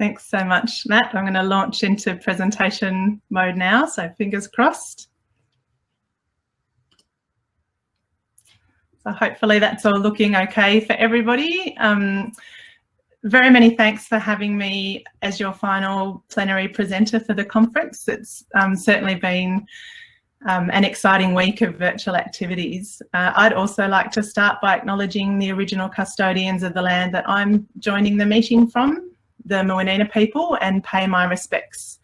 Thanks so much, Matt. I'm going to launch into presentation mode now, so fingers crossed. So hopefully that's all looking okay for everybody. Very many thanks for having me as your final plenary presenter for the conference. It's certainly been an exciting week of virtual activities. I'd also like to start by acknowledging the original custodians of the land that I'm joining the meeting from, the Muwinina people, and pay my respects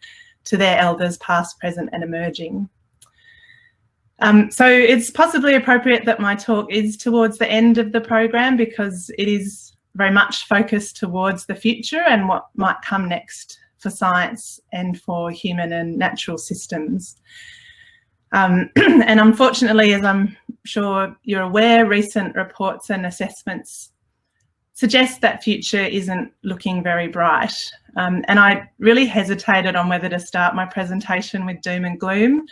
to their elders past, present and emerging. So it's possibly appropriate that my talk is towards the end of the program because it is very much focused towards the future and what might come next for science and for human and natural systems. And unfortunately, as I'm sure you're aware, recent reports and assessments suggest that future isn't looking very bright. And I really hesitated on whether to start my presentation with doom and gloom.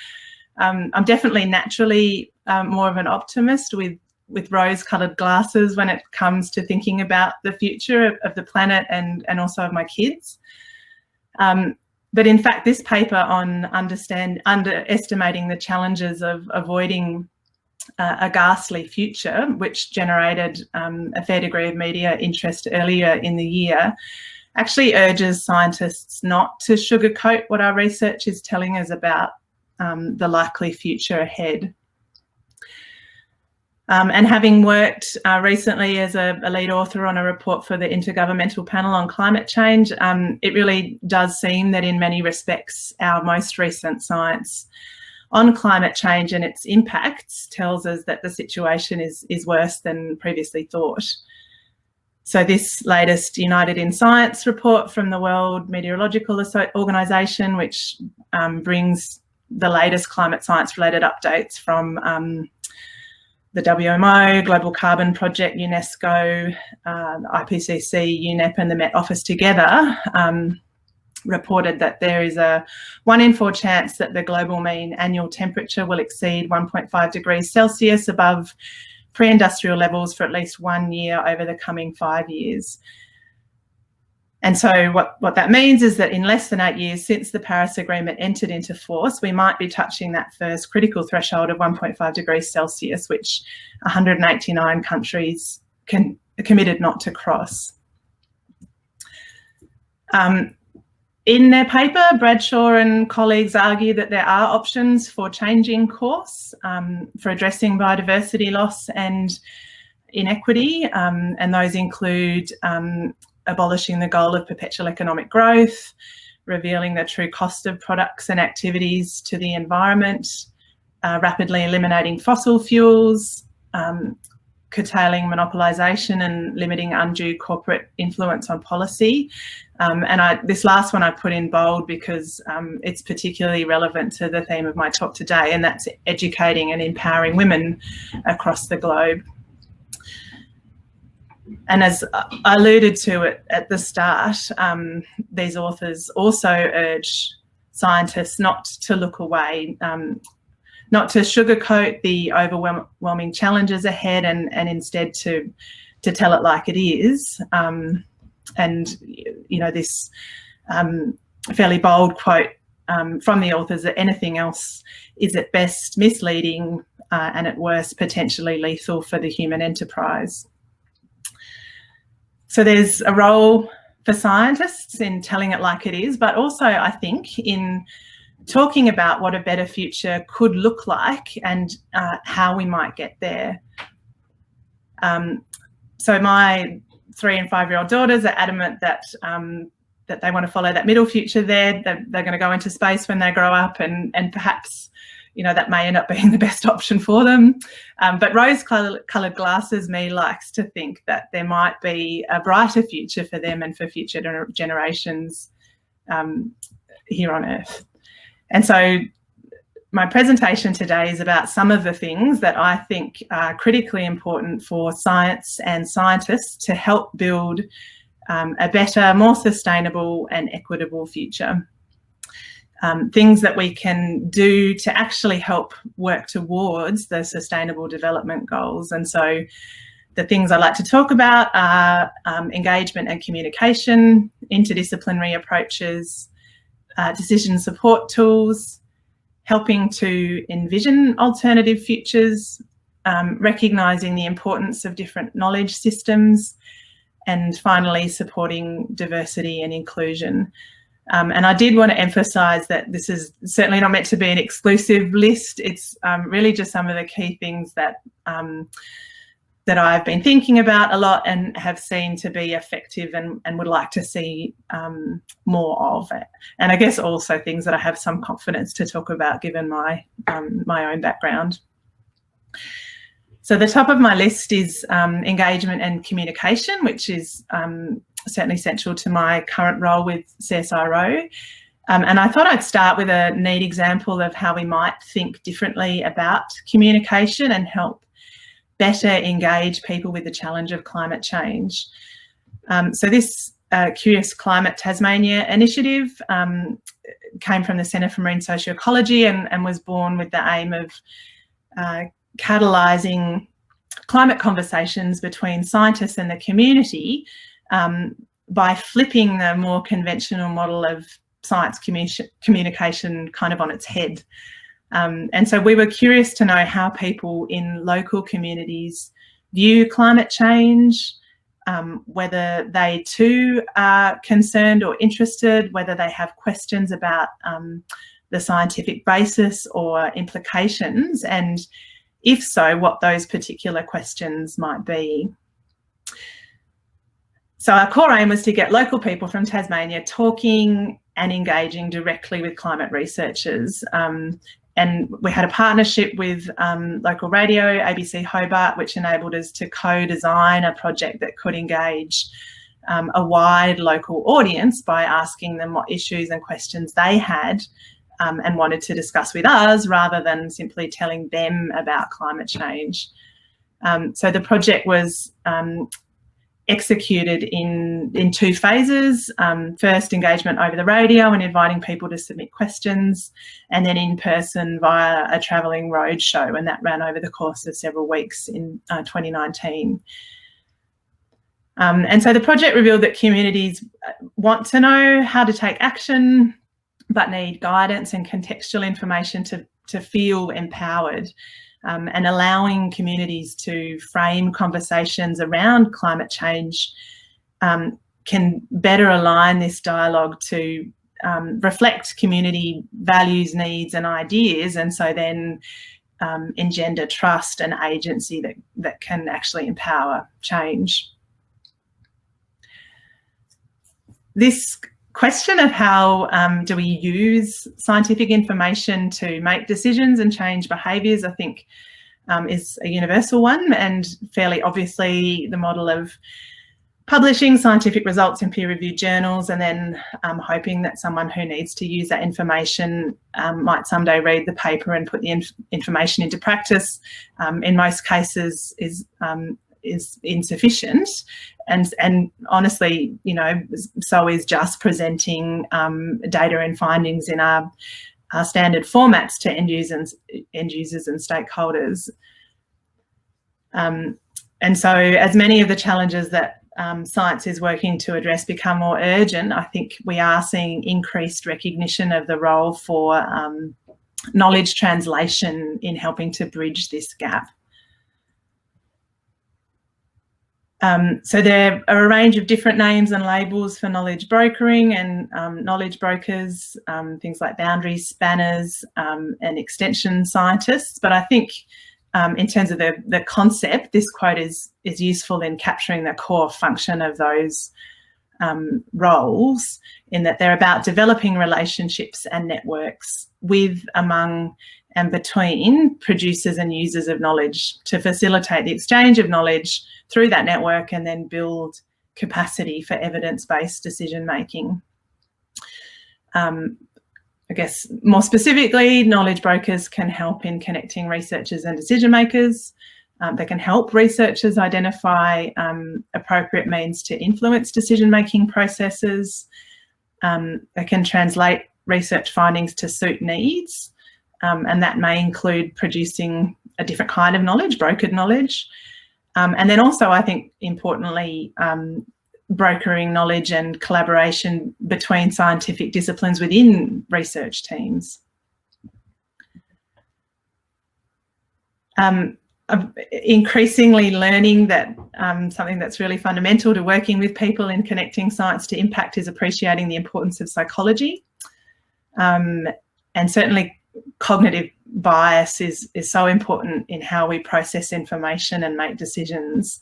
I'm definitely naturally more of an optimist with rose-coloured glasses when it comes to thinking about the future of the planet and also of my kids. But in fact, this paper on underestimating the challenges of avoiding a ghastly future, which generated a fair degree of media interest earlier in the year, actually urges scientists not to sugarcoat what our research is telling us about the likely future ahead. And having worked recently as a lead author on a report for the Intergovernmental Panel on Climate Change, it really does seem that in many respects our most recent science on climate change and its impacts tells us that the situation is worse than previously thought. So this latest United in Science report from the World Meteorological Organization, which brings the latest climate science related updates from the WMO, Global Carbon Project, UNESCO, IPCC, UNEP and the Met Office together, reported that there is a 1 in 4 chance that the global mean annual temperature will exceed 1.5 degrees Celsius above pre-industrial levels for at least 1 year over the coming 5 years. And so what that means is that in less than 8 years since the Paris Agreement entered into force, we might be touching that first critical threshold of 1.5 degrees Celsius, which 189 countries committed not to cross. In their paper, Bradshaw and colleagues argue that there are options for changing course, for addressing biodiversity loss and inequity, and those include abolishing the goal of perpetual economic growth, revealing the true cost of products and activities to the environment, rapidly eliminating fossil fuels, curtailing monopolisation and limiting undue corporate influence on policy. And this last one I put in bold because it's particularly relevant to the theme of my talk today, and that's educating and empowering women across the globe. And as I alluded to it at the start, these authors also urge scientists not to look away, not to sugarcoat the overwhelming challenges ahead and instead to tell it like it is. And, you know, this fairly bold quote from the authors that anything else is at best misleading and at worst potentially lethal for the human enterprise. So there's a role for scientists in telling it like it is, but also I think in talking about what a better future could look like and how we might get there. So my 3- and 5-year-old daughters are adamant that that they want to follow that middle future there. They're going to go into space when they grow up, and perhaps, you know, that may end up being the best option for them. But rose-coloured glasses me likes to think that there might be a brighter future for them and for future generations here on Earth. And so my presentation today is about some of the things that I think are critically important for science and scientists to help build a better, more sustainable and equitable future. Things that we can do to actually help work towards the Sustainable Development Goals. And so The things I like to talk about are engagement and communication, interdisciplinary approaches, decision support tools, helping to envision alternative futures, recognising the importance of different knowledge systems, and finally supporting diversity and inclusion. And I did want to emphasise that this is certainly not meant to be an exclusive list. It's really just some of the key things that that I've been thinking about a lot and have seen to be effective and would like to see more of it. And I guess also things that I have some confidence to talk about given my my own background. So the top of my list is engagement and communication, which is certainly central to my current role with CSIRO. And I thought I'd start with a neat example of how we might think differently about communication and help better engage people with the challenge of climate change. So this Curious Climate Tasmania initiative came from the Centre for Marine Socioecology and was born with the aim of catalysing climate conversations between scientists and the community by flipping the more conventional model of science communication kind of on its head. And so we were curious to know how people in local communities view climate change, whether they too are concerned or interested, whether they have questions about the scientific basis or implications, and if so, what those particular questions might be. So our core aim was to get local people from Tasmania talking and engaging directly with climate researchers. And we had a partnership with local radio, ABC Hobart, which enabled us to co-design a project that could engage a wide local audience by asking them what issues and questions they had and wanted to discuss with us, rather than simply telling them about climate change. So the project was executed in two phases. First, engagement over the radio and inviting people to submit questions, and then in person via a travelling road show, and that ran over the course of several weeks in 2019. And so the project revealed that communities want to know how to take action, but need guidance and contextual information to feel empowered. And allowing communities to frame conversations around climate change can better align this dialogue to reflect community values, needs and ideas, and so then engender trust and agency that can actually empower change. This question of how do we use scientific information to make decisions and change behaviours, I think is a universal one, and fairly obviously the model of publishing scientific results in peer-reviewed journals and then hoping that someone who needs to use that information might someday read the paper and put the information into practice, in most cases is insufficient, and honestly, you know, so is just presenting data and findings in our standard formats to end users and stakeholders. And so, as many of the challenges that science is working to address become more urgent, I think we are seeing increased recognition of the role for knowledge translation in helping to bridge this gap. So there are a range of different names and labels for knowledge brokering and knowledge brokers, things like boundary spanners and extension scientists. But I think in terms of the concept, this quote is useful in capturing the core function of those roles, in that they're about developing relationships and networks with, among and between producers and users of knowledge to facilitate the exchange of knowledge through that network and then build capacity for evidence-based decision making. I guess more specifically, knowledge brokers can help in connecting researchers and decision makers. They can help researchers identify appropriate means to influence decision making processes. They can translate research findings to suit needs. And that may include producing a different kind of knowledge, brokered knowledge. And then also, I think, importantly, brokering knowledge and collaboration between scientific disciplines within research teams. Increasingly learning that something that's really fundamental to working with people in connecting science to impact is appreciating the importance of psychology. And certainly cognitive bias is so important in how we process information and make decisions.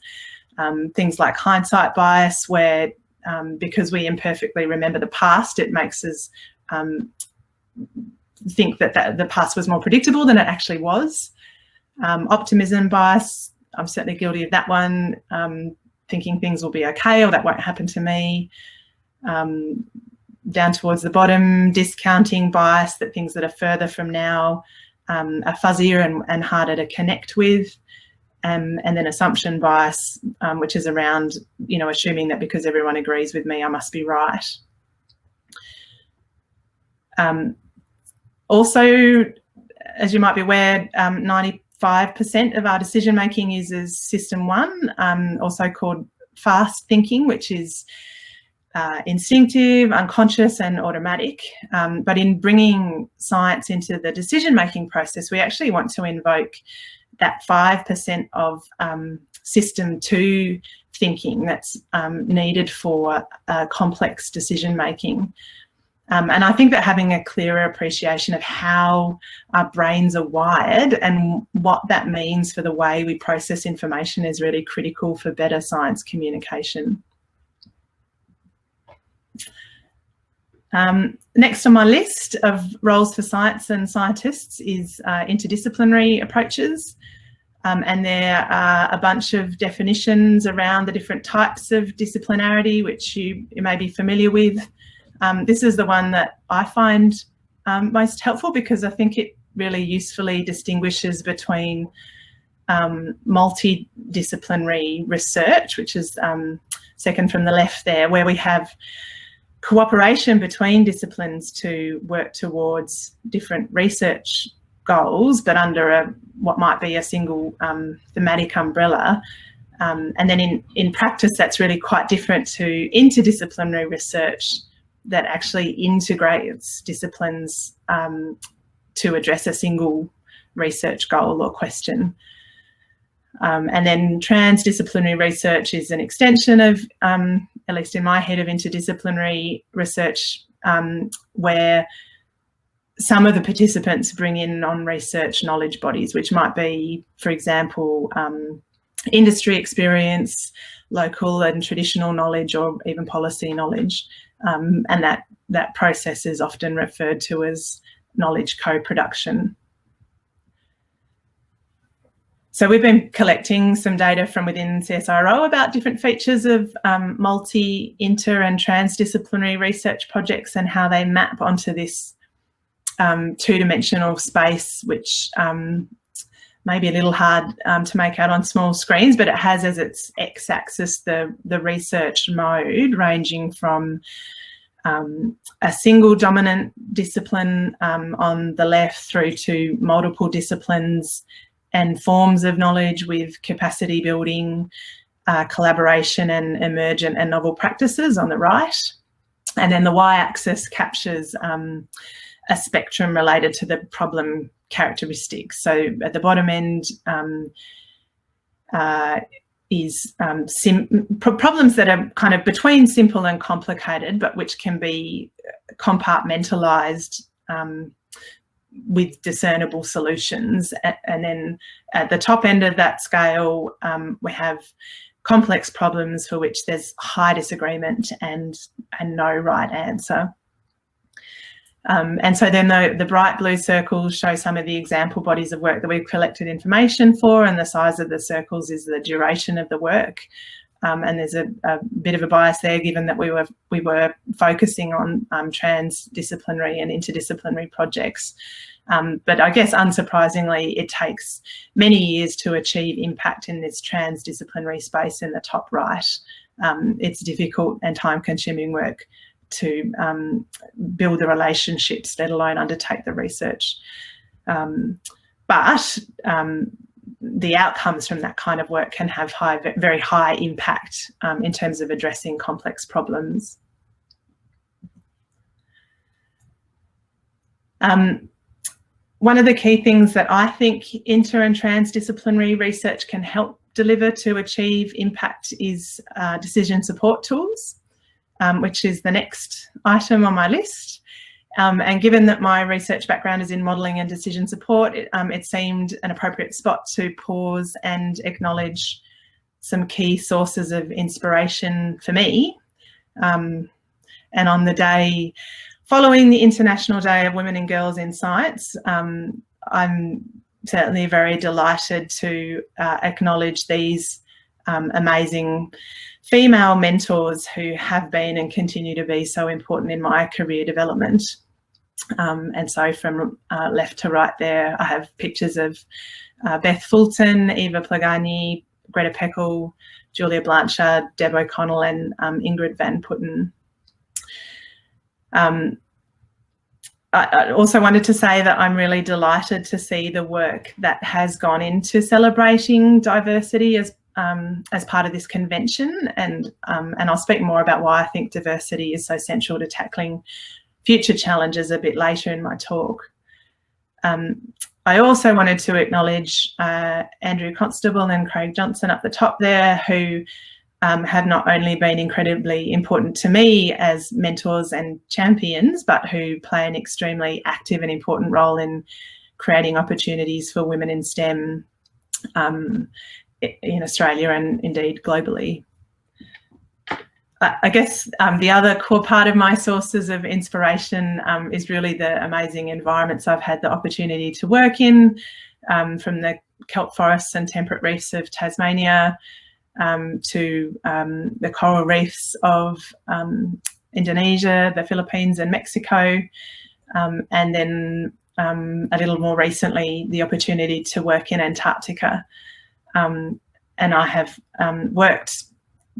Things like hindsight bias, where because we imperfectly remember the past, it makes us think that the past was more predictable than it actually was. Optimism bias, I'm certainly guilty of that one, thinking things will be okay or that won't happen to me. Down towards the bottom, discounting bias, that things that are further from now are fuzzier and harder to connect with. And then assumption bias, which is around, assuming that because everyone agrees with me, I must be right. Also, as you might be aware, 95% of our decision making uses system 1, also called fast thinking, which is instinctive, unconscious and automatic. But in bringing science into the decision making process, we actually want to invoke that 5% of system 2 thinking that's needed for complex decision making. And I think that having a clearer appreciation of how our brains are wired and what that means for the way we process information is really critical for better science communication. Next on my list of roles for science and scientists is interdisciplinary approaches. And there are a bunch of definitions around the different types of disciplinarity, which you may be familiar with. This is the one that I find most helpful because I think it really usefully distinguishes between multidisciplinary research, which is second from the left there, where we have cooperation between disciplines to work towards different research goals, but under what might be a single thematic umbrella. And then in practice, that's really quite different to interdisciplinary research that actually integrates disciplines to address a single research goal or question. And then transdisciplinary research is an extension of, at least in my head, of interdisciplinary research, where some of the participants bring in non-research knowledge bodies, which might be, for example, industry experience, local and traditional knowledge, or even policy knowledge. And that process is often referred to as knowledge co-production. So we've been collecting some data from within CSIRO about different features of multi, inter and transdisciplinary research projects and how they map onto this two-dimensional space, which may be a little hard to make out on small screens, but it has as its x-axis the research mode, ranging from a single dominant discipline on the left through to multiple disciplines and forms of knowledge with capacity building, collaboration and emergent and novel practices on the right. And then the y-axis captures a spectrum related to the problem characteristics. So at the bottom end is problems that are kind of between simple and complicated, but which can be compartmentalized with discernible solutions. And then at the top end of that scale, we have complex problems for which there's high disagreement and no right answer. And so then the bright blue circles show some of the example bodies of work that we've collected information for, and the size of the circles is the duration of the work. And there's a bit of a bias there, given that we were focusing on transdisciplinary and interdisciplinary projects. But I guess unsurprisingly, it takes many years to achieve impact in this transdisciplinary space in the top right. It's difficult and time-consuming work to build the relationships, let alone undertake the research. But the outcomes from that kind of work can have very high impact in terms of addressing complex problems. One of the key things that I think inter and transdisciplinary research can help deliver to achieve impact is decision support tools, which is the next item on my list. And given that my research background is in modelling and decision support, it seemed an appropriate spot to pause and acknowledge some key sources of inspiration for me. And on the day following the International Day of Women and Girls in Science, I'm certainly very delighted to acknowledge these amazing female mentors who have been and continue to be so important in my career development. And so from left to right there, I have pictures of Beth Fulton, Eva Plagani, Greta Peckel, Julia Blanchard, Deb O'Connell and Ingrid Van Putten. I also wanted to say that I'm really delighted to see the work that has gone into celebrating diversity as part of this convention, and I'll speak more about why I think diversity is so central to tackling future challenges a bit later in my talk. I also wanted to acknowledge Andrew Constable and Craig Johnson up the top there, who have not only been incredibly important to me as mentors and champions, but who play an extremely active and important role in creating opportunities for women in STEM in Australia and indeed globally. I guess the other core part of my sources of inspiration is really the amazing environments I've had the opportunity to work in, from the kelp forests and temperate reefs of Tasmania, to the coral reefs of Indonesia, the Philippines and Mexico, and then a little more recently the opportunity to work in Antarctica. And I have worked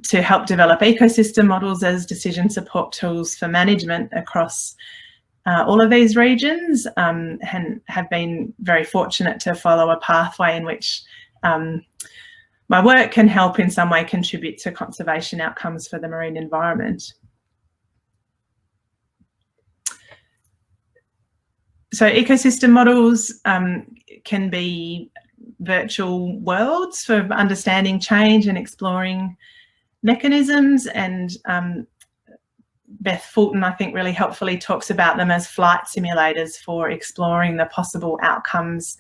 to help develop ecosystem models as decision support tools for management across all of these regions, and have been very fortunate to follow a pathway in which my work can help in some way contribute to conservation outcomes for the marine environment. So ecosystem models can be virtual worlds for understanding change and exploring mechanisms, and Beth Fulton, I think, really helpfully talks about them as flight simulators for exploring the possible outcomes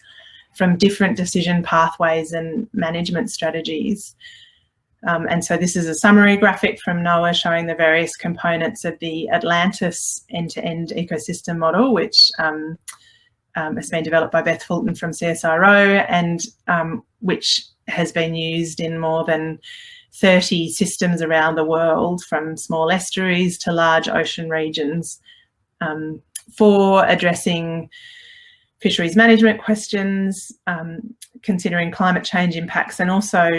from different decision pathways and management strategies. And so this is a summary graphic from NOAA showing the various components of the Atlantis end-to-end ecosystem model, which has been developed by Beth Fulton from CSIRO, and which has been used in more than 30 systems around the world, from small estuaries to large ocean regions, for addressing fisheries management questions, considering climate change impacts, and also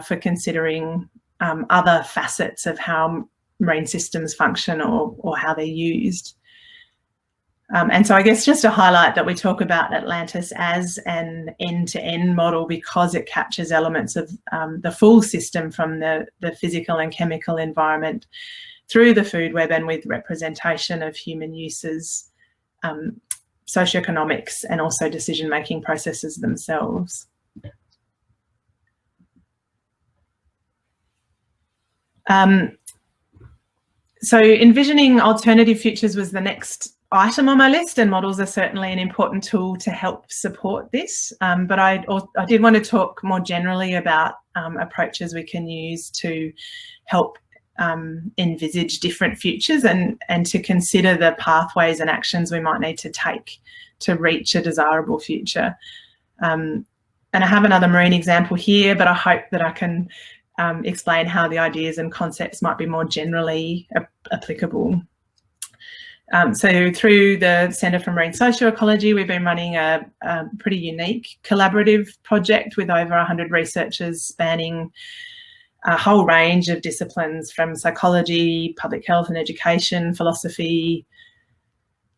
for considering other facets of how marine systems function or how they're used. And so I guess just to highlight that we talk about Atlantis as an end-to-end model because it captures elements of the full system, from the physical and chemical environment through the food web, and with representation of human uses, socioeconomics, and also decision-making processes themselves. So envisioning alternative futures was the next item on my list, and models are certainly an important tool to help support this. But I did want to talk more generally about approaches we can use to help envisage different futures, and to consider the pathways and actions we might need to take to reach a desirable future. And I have another marine example here, but I hope that I can explain how the ideas and concepts might be more generally applicable. So through the Centre for Marine Socioecology, we've been running a pretty unique collaborative project with over 100 researchers spanning a whole range of disciplines, from psychology, public health and education, philosophy,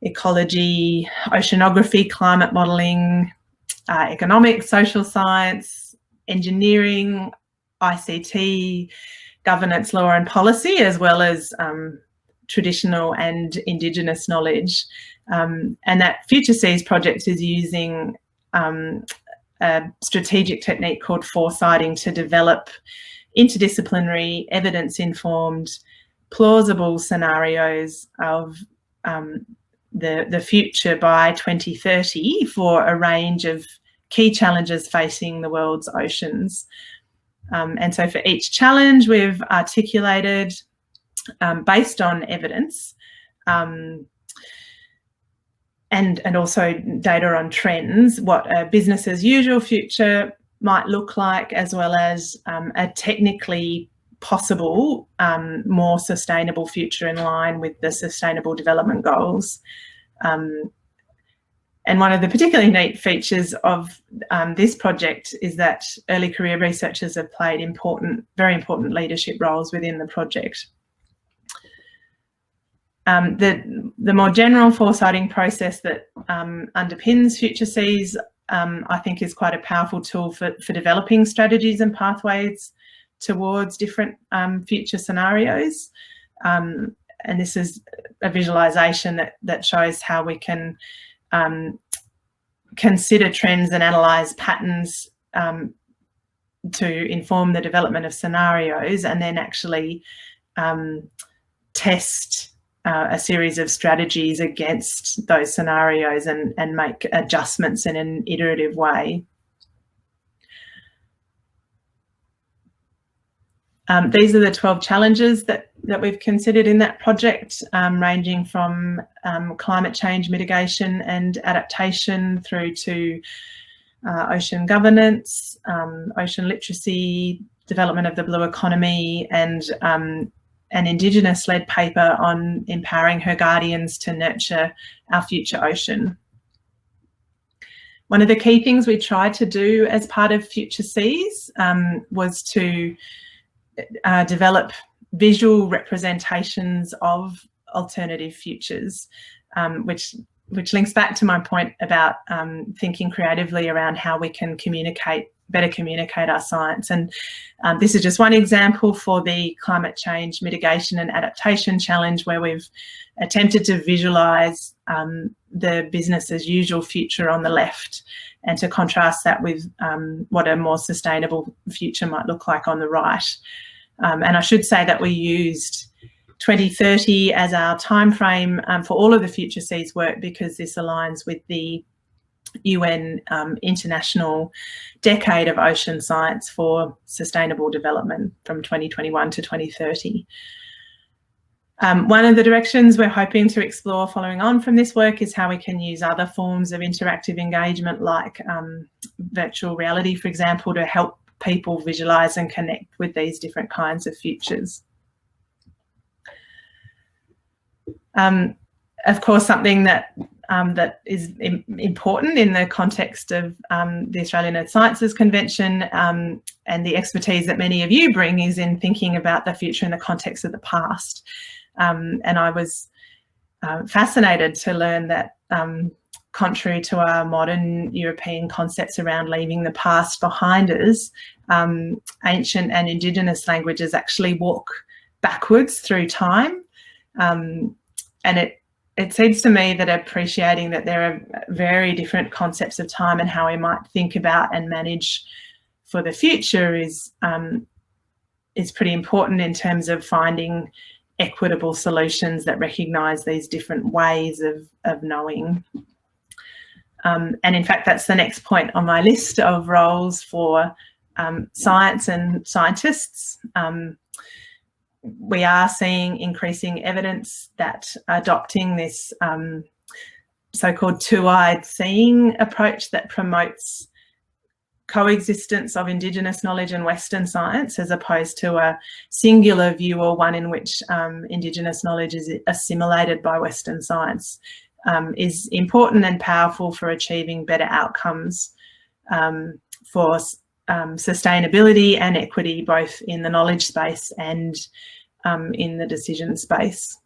ecology, oceanography, climate modelling, economics, social science, engineering, ICT, governance, law and policy, as well as traditional and Indigenous knowledge. And that Future Seas project is using a strategic technique called foresighting to develop interdisciplinary, evidence-informed, plausible scenarios of the future by 2030 for a range of key challenges facing the world's oceans. And so for each challenge, we've articulated, based on evidence, and also data on trends, what a business as usual future might look like, as well as a technically possible, more sustainable future in line with the Sustainable Development Goals. And one of the particularly neat features of this project is that early career researchers have played very important leadership roles within the project. The more general foresighting process that underpins Future Seas, I think, is quite a powerful tool for developing strategies and pathways towards different future scenarios. And this is a visualisation that shows how we can consider trends and analyse patterns to inform the development of scenarios, and then actually test a series of strategies against those scenarios and make adjustments in an iterative way. These are the 12 challenges that we've considered in that project, ranging from climate change mitigation and adaptation through to ocean governance, ocean literacy, development of the blue economy, and an Indigenous-led paper on empowering her guardians to nurture our future ocean. One of the key things we tried to do as part of Future Seas was to develop visual representations of alternative futures, which links back to my point about thinking creatively around how we can better communicate our science. And this is just one example for the climate change mitigation and adaptation challenge, where we've attempted to visualise the business as usual future on the left, and to contrast that with what a more sustainable future might look like on the right. And I should say that we used 2030 as our time frame for all of the Future Seas work, because this aligns with the UN International Decade of Ocean Science for Sustainable Development from 2021 to 2030. One of the directions we're hoping to explore following on from this work is how we can use other forms of interactive engagement, like virtual reality, for example, to help people visualise and connect with these different kinds of futures. Of course, something that is important in the context of the Australian Earth Sciences Convention and the expertise that many of you bring is in thinking about the future in the context of the past. And I was fascinated to learn that contrary to our modern European concepts around leaving the past behind us, ancient and Indigenous languages actually walk backwards through time. And it seems to me that appreciating that there are very different concepts of time and how we might think about and manage for the future is pretty important in terms of finding equitable solutions that recognise these different ways of knowing. And in fact, that's the next point on my list of roles for science and scientists. We are seeing increasing evidence that adopting this so-called Twoeyed Seeing approach that promotes coexistence of Indigenous knowledge and Western science, as opposed to a singular view or one in which Indigenous knowledge is assimilated by Western science, is important and powerful for achieving better outcomes for sustainability and equity, both in the knowledge space and in the decision space.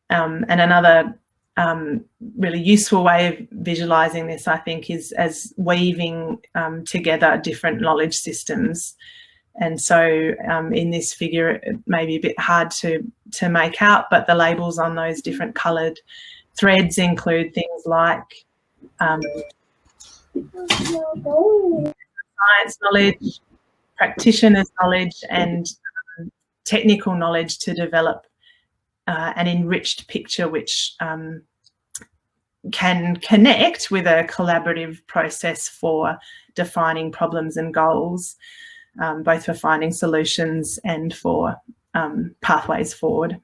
And another really useful way of visualising this, I think, is as weaving together different knowledge systems. And so in this figure, it may be a bit hard to make out, but the labels on those different coloured threads include things like science knowledge, practitioners' knowledge, and technical knowledge to develop an enriched picture which can connect with a collaborative process for defining problems and goals, both for finding solutions and for pathways forward.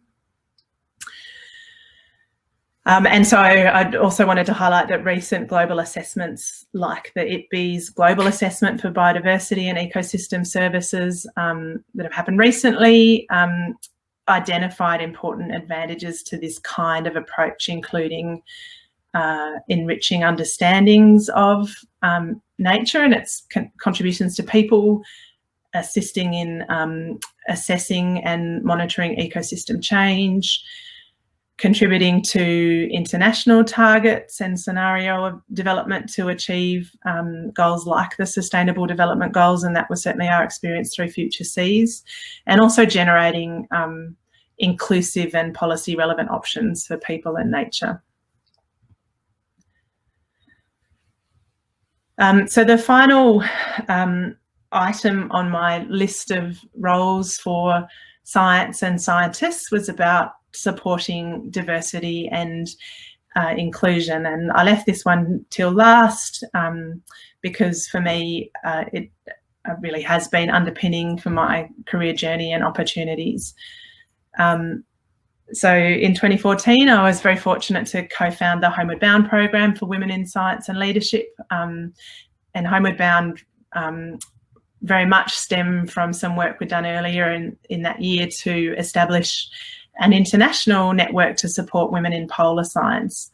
And so I also wanted to highlight that recent global assessments like the ITB's Global Assessment for Biodiversity and Ecosystem Services that have happened recently identified important advantages to this kind of approach, including enriching understandings of nature and its contributions to people, assisting in assessing and monitoring ecosystem change, contributing to international targets and scenario of development to achieve goals like the Sustainable Development Goals, and that was certainly our experience through Future Seas, and also generating inclusive and policy relevant options for people and nature. So the final item on my list of roles for science and scientists was about supporting diversity and inclusion, and I left this one till last because for me it really has been underpinning for my career journey and opportunities. So in 2014 I was very fortunate to co-found the Homeward Bound program for women in science and leadership, and Homeward Bound very much stemmed from some work we'd done earlier in that year to establish an international network to support women in polar science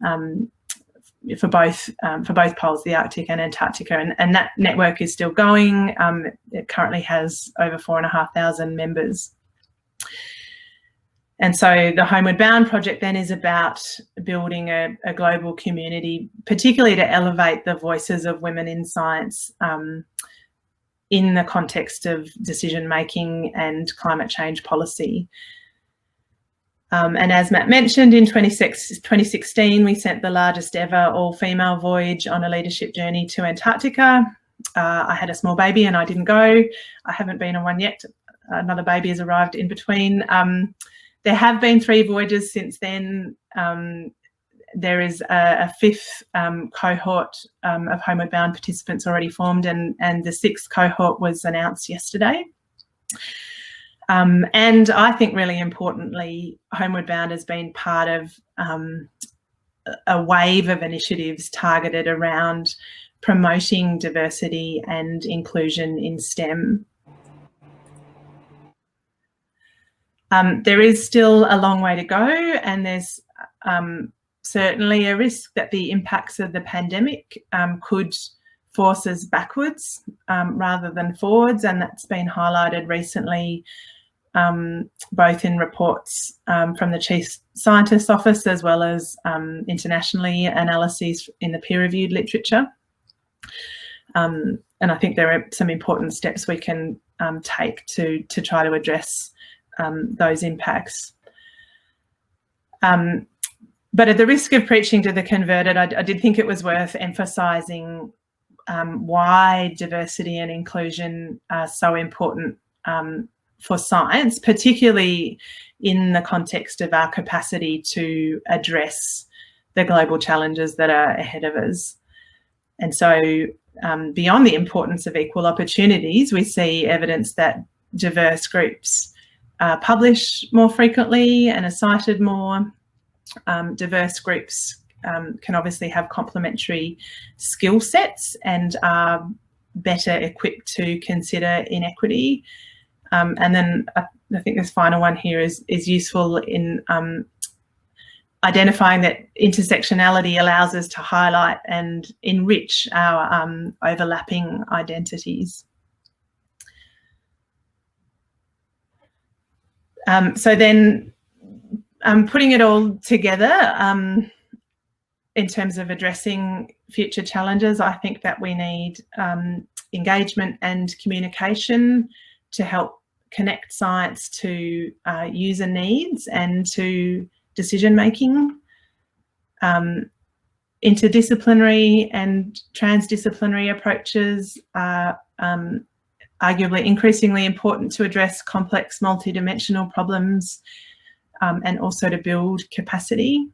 for both poles, the Arctic and Antarctica, and that network is still going. It currently has over 4,500 members. And so the Homeward Bound project then is about building a global community, particularly to elevate the voices of women in science in the context of decision making and climate change policy. And as Matt mentioned, in 2016, we sent the largest ever all-female voyage on a leadership journey to Antarctica. I had a small baby and I didn't go. I haven't been on one yet. Another baby has arrived in between. There have been 3 voyages since then. There is a 5th cohort of Homeward Bound participants already formed, and the 6th cohort was announced yesterday. And I think really importantly, Homeward Bound has been part of a wave of initiatives targeted around promoting diversity and inclusion in STEM. There is still a long way to go, and there's certainly a risk that the impacts of the pandemic could force us backwards rather than forwards, and that's been highlighted recently both in reports from the Chief Scientist's Office as well as internationally analyses in the peer-reviewed literature. And I think there are some important steps we can take to try to address those impacts. But at the risk of preaching to the converted, I did think it was worth emphasising why diversity and inclusion are so important for science, particularly in the context of our capacity to address the global challenges that are ahead of us. And so beyond the importance of equal opportunities, we see evidence that diverse groups publish more frequently and are cited more. Diverse groups can obviously have complementary skill sets and are better equipped to consider inequity. And then I think this final one here is useful in identifying that intersectionality allows us to highlight and enrich our overlapping identities. So then Putting it all together in terms of addressing future challenges, I think that we need engagement and communication to help connect science to user needs and to decision making. Interdisciplinary and transdisciplinary approaches are arguably increasingly important to address complex multidimensional problems and also to build capacity.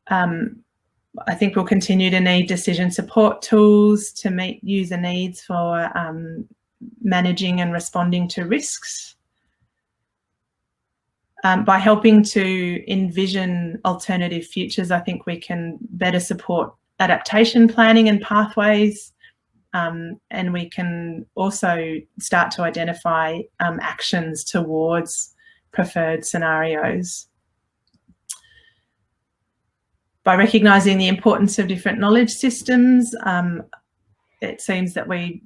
I think we'll continue to need decision support tools to meet user needs for managing and responding to risks. By helping to envision alternative futures, I think we can better support adaptation planning and pathways, and we can also start to identify actions towards preferred scenarios. By recognising the importance of different knowledge systems, it seems that we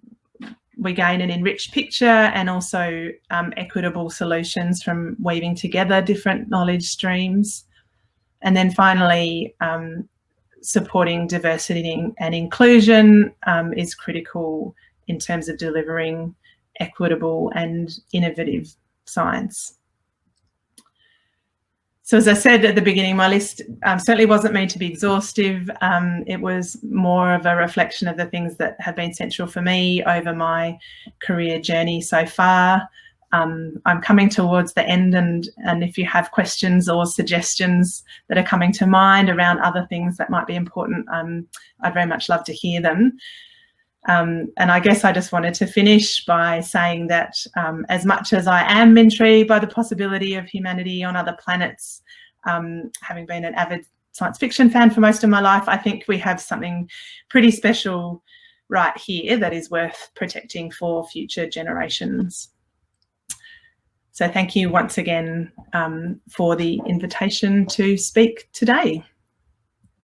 gain an enriched picture and also equitable solutions from weaving together different knowledge streams. And then finally, supporting diversity and inclusion is critical in terms of delivering equitable and innovative science. So as I said at the beginning, my list certainly wasn't meant to be exhaustive. It was more of a reflection of the things that have been central for me over my career journey so far. I'm coming towards the end, and if you have questions or suggestions that are coming to mind around other things that might be important, I'd very much love to hear them. And I guess I just wanted to finish by saying that as much as I am intrigued by the possibility of humanity on other planets, having been an avid science fiction fan for most of my life, I think we have something pretty special right here that is worth protecting for future generations. So thank you once again for the invitation to speak today.